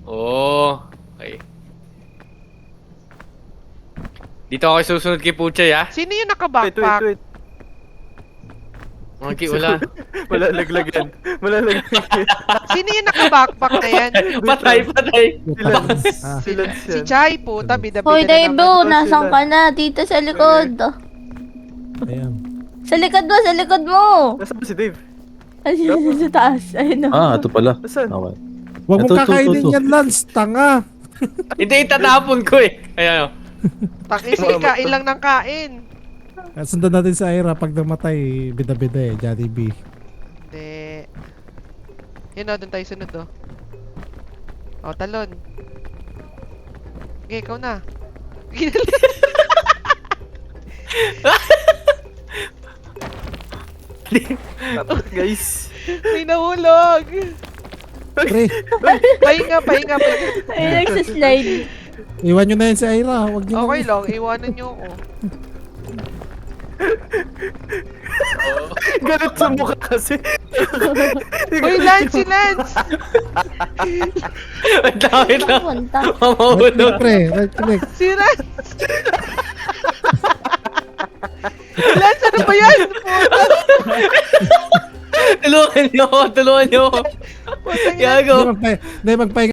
Oh, okay. Dito ako susunod kay Puchay, ha? Sino yung Wait, naka-backpack? wait. Okay, wala. Wala laglagan. Wala laglagan. Sino yung naka-backpack na yan? Patay, patay. Ah, Si, Silence si yan. Chai, puta, bida-bida Hoy, na Daibo, naman. nasan ka na? Dito sa likod. ayan. Sa likod mo. Nasaan ba si Dave? Ayun, sa taas. Ayun na. Ah, ito pala. Nasaan? Okay. Huwag mo Ito, ito, kakainin ito. yan, Lance. Tanga. Hindi, itatapon ko eh. Ayan, oh. Takis, kain lang ng kain. Sundan natin sa Ira. Pag namatay, bida-bida eh. Jollibee. Hindi. Yun o, doon tayo sunod o. O, talon. Okay, ikaw na. Guys. May nahulog. Pre, Pahinga, pahinga, pahinga. Ay, nagsaslide. iwan nyo na yan si Ira. Huwag nyo Okay na. lang, iwanan nyo ako. Galit sa mukha kasi. Uy, Lance, si Lance! Wait lang, wait lang. Punta. Right click, Mamahulog. pre. Right click. Si Lance! Lance, ano ba yan? Tulungan niyo ako, tulungan niyo ako. Putang ina. Gago. Hindi, magpahinga